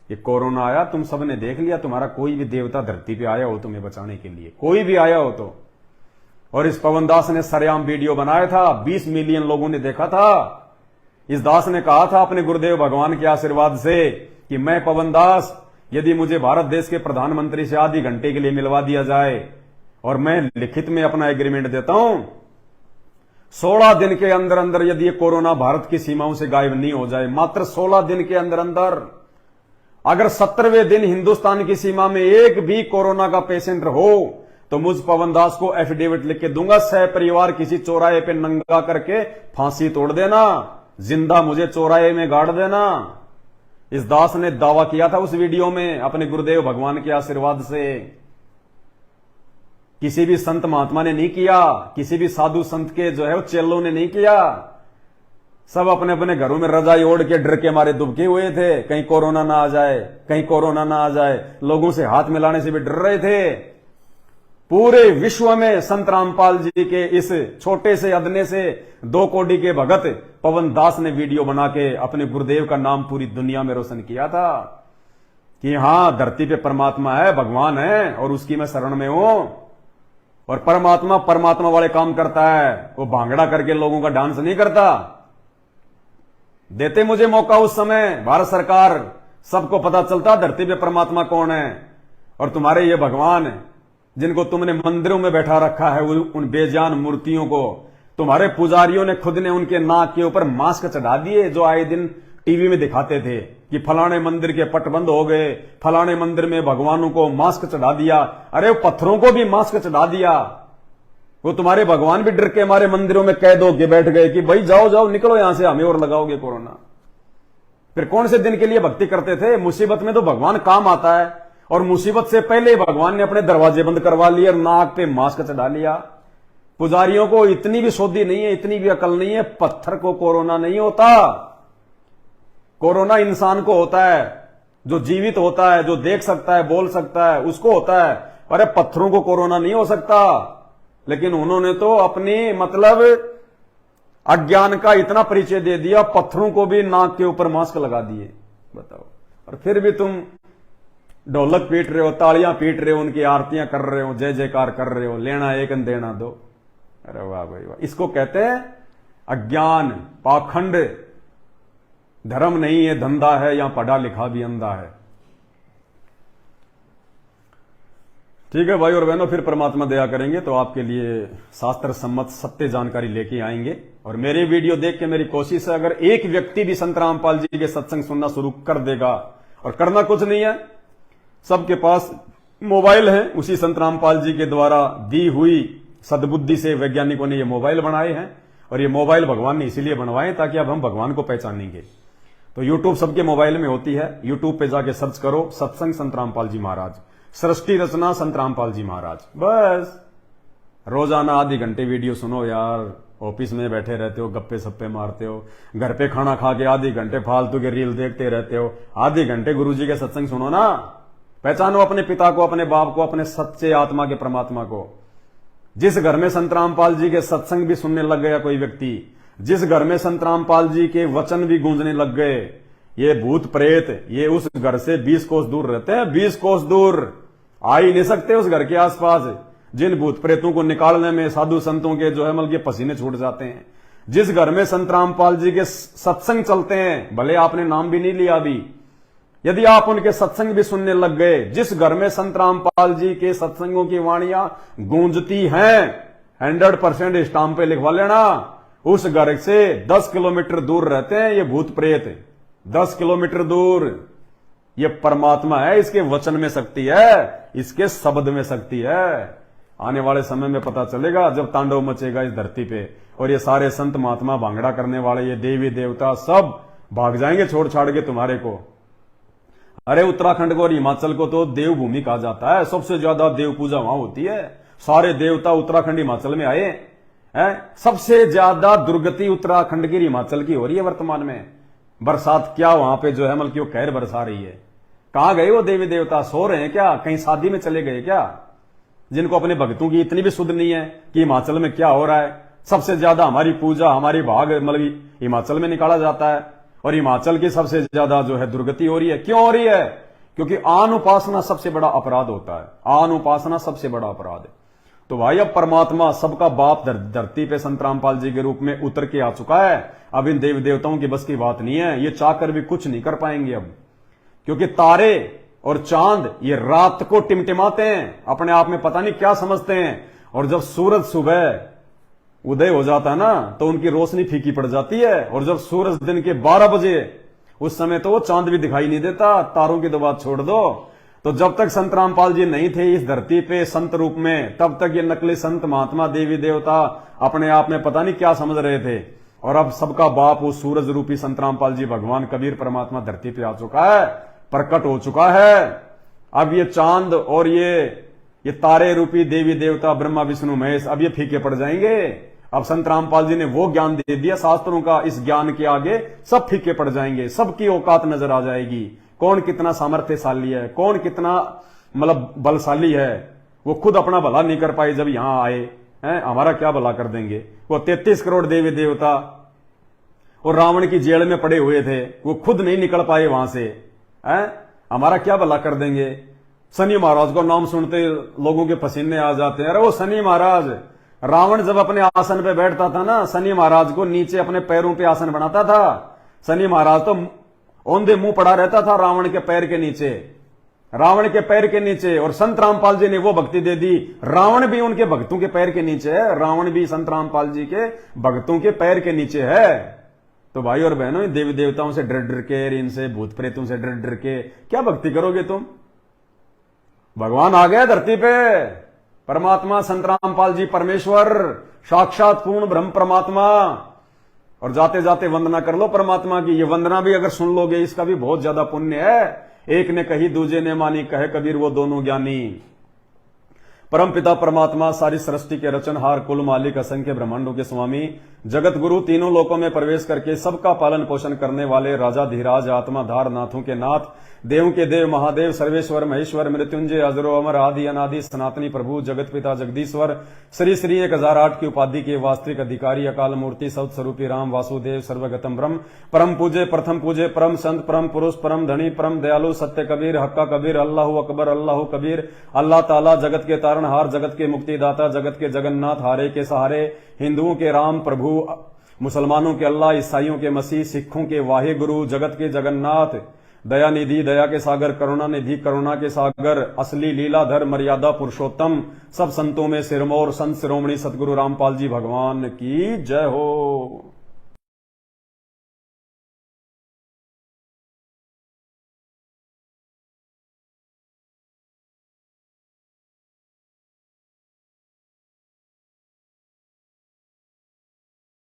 ये कोरोना आया, तुम सबने देख लिया, तुम्हारा कोई भी देवता धरती पे आया हो तुम्हें बचाने के लिए, कोई भी आया हो तो। और इस पवन दास ने सरेआम वीडियो बनाया था, 20 मिलियन लोगों ने देखा था। इस दास ने कहा था अपने गुरुदेव भगवान के आशीर्वाद से कि मैं पवन दास, यदि मुझे भारत देश के प्रधानमंत्री से आधे घंटे के लिए मिलवा दिया जाए और मैं लिखित में अपना एग्रीमेंट देता हूं, 16 दिन के अंदर अंदर यदि ये कोरोना भारत की सीमाओं से गायब नहीं हो जाए, मात्र 16 दिन के अंदर अंदर, अगर 17वें दिन हिंदुस्तान की सीमा में एक भी कोरोना का पेशेंट हो तो मुझ पवन दास को एफिडेविट लिख के दूंगा, सह परिवार किसी चौराहे पे नंगा करके फांसी तोड़ देना, जिंदा मुझे चौराहे में गाड़ देना। इस दास ने दावा किया था उस वीडियो में अपने गुरुदेव भगवान के आशीर्वाद से। किसी भी संत महात्मा ने नहीं किया, किसी भी साधु संत के जो है वो चेलों ने नहीं किया। सब अपने अपने घरों में रजाई ओढ़ के डर के मारे दुबके हुए थे, कहीं कोरोना ना आ जाए, कहीं कोरोना ना आ जाए। लोगों से हाथ मिलाने से भी डर रहे थे। पूरे विश्व में संत रामपाल जी के इस छोटे से अदने से 2 कोड़ी के भगत पवन दास ने वीडियो बना के अपने गुरुदेव का नाम पूरी दुनिया में रोशन किया था कि हां, धरती पे परमात्मा है, भगवान है और उसकी मैं शरण में हूं। और परमात्मा परमात्मा वाले काम करता है, वो भांगड़ा करके लोगों का डांस नहीं करता। देते मुझे मौका उस समय भारत सरकार, सबको पता चलता धरती पे परमात्मा कौन है। और तुम्हारे ये भगवान जिनको तुमने मंदिरों में बैठा रखा है, उन बेजान मूर्तियों को तुम्हारे पुजारियों ने खुद ने उनके नाक के ऊपर मास्क चढ़ा दिए, जो आए दिन टीवी में दिखाते थे कि फलाने मंदिर के पट बंद हो गए, फलाने मंदिर में भगवानों को मास्क चढ़ा दिया। अरे वो पत्थरों को भी मास्क चढ़ा दिया। वो तुम्हारे भगवान भी डर के हमारे मंदिरों में कैद होके बैठ गए कि भाई जाओ जाओ निकलो यहां से, हमें और लगाओगे कोरोना। फिर कौन से दिन के लिए भक्ति करते थे? मुसीबत में तो भगवान काम आता है, और मुसीबत से पहले भगवान ने अपने दरवाजे बंद करवा लिए और नाक पे मास्क चढ़ा लिया। पुजारियों को इतनी भी सोधी नहीं है, इतनी भी अकल नहीं है, पत्थर को कोरोना नहीं होता। कोरोना इंसान को होता है, जो जीवित होता है, जो देख सकता है, बोल सकता है, उसको होता है। अरे पत्थरों को कोरोना नहीं हो सकता। लेकिन उन्होंने तो अपनी मतलब अज्ञान का इतना परिचय दे दिया, पत्थरों को भी नाक के ऊपर मास्क लगा दिए। बताओ। और फिर भी तुम ढोलक पीट रहे हो, तालियां पीट रहे हो, उनकी आरतियां कर रहे हो, जय जयकार कर रहे हो, लेना एक देना दो। अरे वाह भाई वाह। इसको कहते हैं अज्ञान, पाखंड। धर्म नहीं है, धंधा है, या पढ़ा लिखा भी अंधा है। ठीक है भाई और बहनों, फिर परमात्मा दया करेंगे तो आपके लिए शास्त्र सम्मत सत्य जानकारी लेके आएंगे। और मेरे वीडियो देख के मेरी कोशिश है, अगर एक व्यक्ति भी संत रामपाल जी के सत्संग सुनना शुरू कर देगा, और करना कुछ नहीं है, सबके पास मोबाइल है, उसी संत रामपाल जी के द्वारा दी हुई सद्बुद्धि से वैज्ञानिकों ने ये मोबाइल बनाए हैं। और ये मोबाइल भगवान ने इसीलिए बनवाए ताकि अब हम भगवान को पहचानेंगे। तो यूट्यूब सबके मोबाइल में होती है, यूट्यूब पे जाके सर्च करो सत्संग संत रामपाल जी महाराज, सृष्टि रचना संत रामपाल जी महाराज। बस रोजाना आधे घंटे वीडियो सुनो यार। ऑफिस में बैठे रहते हो, गप्पे सप्पे मारते हो, घर पे खाना खा के आधे घंटे फालतू के रील देखते रहते हो, आधे घंटे गुरुजी के सत्संग सुनो ना। पहचानो अपने पिता को, अपने बाप को, अपने सच्चे आत्मा के परमात्मा को। जिस घर में संत रामपाल जी के सत्संग भी सुनने लग गया कोई व्यक्ति, जिस घर में संत रामपाल जी के वचन भी गूंजने लग गए, ये भूत प्रेत ये उस घर से 20 कोस दूर रहते हैं। 20 कोस दूर आ ही नहीं सकते उस घर के आसपास। जिन भूत प्रेतों को निकालने में साधु संतों के जो है मतलब के पसीने छूट जाते हैं। जिस घर में संत रामपाल जी के सत्संग चलते हैं, भले आपने नाम भी नहीं लिया अभी, यदि आप उनके सत्संग भी सुनने लग गए, जिस घर में संत रामपाल जी के सत्संगों की वाणियां गूंजती हैं, 100% स्टाम्प पे लिखवा लेना, उस घर से 10 किलोमीटर दूर रहते हैं ये भूत प्रेत। 10 किलोमीटर दूर। ये परमात्मा है, इसके वचन में शक्ति है, इसके शब्द में शक्ति है। आने वाले समय में पता चलेगा जब तांडव मचेगा इस धरती पे, और ये सारे संत महात्मा भांगड़ा करने वाले, ये देवी देवता सब भाग जाएंगे छोड़ छाड़ के तुम्हारे को। अरे उत्तराखंड को और हिमाचल को तो देवभूमि कहा जाता है, सबसे ज्यादा देव पूजा वहां होती है। सारे देवता उत्तराखंड हिमाचल में आए हैं। सबसे ज्यादा दुर्गति उत्तराखंड की हिमाचल की हो रही है वर्तमान में। बरसात क्या वहां पे जो है मतलब कि वो कहर बरसा रही है। कहां गए वो देवी देवता? सो रहे हैं क्या? कहीं शादी में चले गए क्या? जिनको अपने भक्तों की इतनी भी सुध नहीं है कि हिमाचल में क्या हो रहा है। सबसे ज्यादा हमारी पूजा, हमारी भाग मतलब हिमाचल में निकाला जाता है, और हिमाचल की सबसे ज्यादा जो है दुर्गति हो रही है। क्यों हो रही है? क्योंकि आन उपासना सबसे बड़ा अपराध होता है। आन उपासना सबसे बड़ा अपराध है। तो भाई अब परमात्मा सबका बाप धरती पे संत रामपाल जी के रूप में उतर के आ चुका है। अब इन देवी देवताओं की बस की बात नहीं है, ये चाहकर भी कुछ नहीं कर पाएंगे अब, क्योंकि तारे और चांद ये रात को टिमटिमाते हैं, अपने आप में पता नहीं क्या समझते हैं, और जब सूरज सुबह उदय हो जाता है ना तो उनकी रोशनी फीकी पड़ जाती है, और जब सूरज दिन के 12 बजे उस समय तो वो चांद भी दिखाई नहीं देता। तारों की तो बात छोड़ दो। तो जब तक संत रामपाल जी नहीं थे इस धरती पे संत रूप में, तब तक ये नकली संत महात्मा देवी देवता अपने आप में पता नहीं क्या समझ रहे थे। और अब सबका बाप वो सूरज रूपी संत रामपाल जी भगवान कबीर परमात्मा धरती पे आ चुका है, प्रकट हो चुका है। अब ये चांद और ये तारे रूपी देवी देवता ब्रह्मा विष्णु महेश अब ये फीके पड़ जाएंगे। अब संत रामपाल जी ने वो ज्ञान दे दिया शास्त्रों का, इस ज्ञान के आगे सब फीके पड़ जाएंगे, सबकी औकात नजर आ जाएगी। कौन कितना सामर्थ्यशाली है, कौन कितना मतलब बलशाली है। वो खुद अपना भला नहीं कर पाए जब यहां आए हैं, हमारा क्या भला कर देंगे। वो 33 करोड़ देवी देवता और रावण की जेल में पड़े हुए थे, वो खुद नहीं निकल पाए वहां से, हैं, हमारा क्या भला कर देंगे। शनि महाराज को नाम सुनते लोगों के पसीने आ जाते हैं। अरे वो शनि महाराज, रावण जब अपने आसन पे बैठता था ना, शनि महाराज को नीचे अपने पैरों पे आसन बनाता था। शनि महाराज तो औंधे मुंह पड़ा रहता था रावण के पैर के नीचे, रावण के पैर के नीचे। और संत रामपाल जी ने वो भक्ति दे दी, रावण भी उनके भक्तों के पैर के नीचे है, रावण भी संत रामपाल जी के भक्तों के पैर के नीचे है। तो भाई और बहनों, इन देवी देवताओं से डर डर के, इनसे भूत प्रेतों से डर डर के क्या भक्ति करोगे तुम? भगवान आ गया धरती पे, परमात्मा संत रामपाल जी परमेश्वर, साक्षात पूर्ण ब्रह्म परमात्मा। और जाते जाते वंदना कर लो परमात्मा की। ये वंदना भी अगर सुन लोगे इसका भी बहुत ज्यादा पुण्य है। एक ने कही दूजे ने मानी, कहे कबीर वो दोनों ज्ञानी। परम पिता परमात्मा, सारी सृष्टि के रचनहार, कुल मालिक, असंख्य ब्रह्मांडों के स्वामी, जगत गुरु, तीनों लोकों में प्रवेश करके सबका पालन पोषण करने वाले राजा धीराज, आत्मा धार, नाथों के नाथ, देव के देव, महादेव, सर्वेश्वर, महेश्वर, मृत्युंजय, अजरो अमर, आदि अनादि, सनातनी प्रभु, जगत पिता जगदीश्वर, श्री श्री 1008 की उपाधि के वास्तविक अधिकारी, अकाल मूर्ति, सत स्वरूपी राम वासुदेव, सर्वगतम ब्रह्म, परम पूजे, प्रथम पूजे, परम संत, परम पुरुष, परम धनी, परम दयालु, सत्य कबीर, हक्का कबीर, अल्लाह अकबर, अल्लाह कबीर, अल्लाह ताला, जगत के तारणहार, जगत के मुक्तिदाता, जगत के जगन्नाथ, हारे के सहारे, हिंदुओं के राम प्रभु, मुसलमानों के अल्लाह, ईसाइयों के मसीह, सिखों के वाहे गुरु, जगत के जगन्नाथ, दया निधि, दया के सागर, करुणा निधि, करुणा के सागर, असली लीलाधर, मर्यादा पुरुषोत्तम, सब संतों में सिरमौर, संत शिरोमणि सतगुरु रामपाल जी भगवान की जय हो।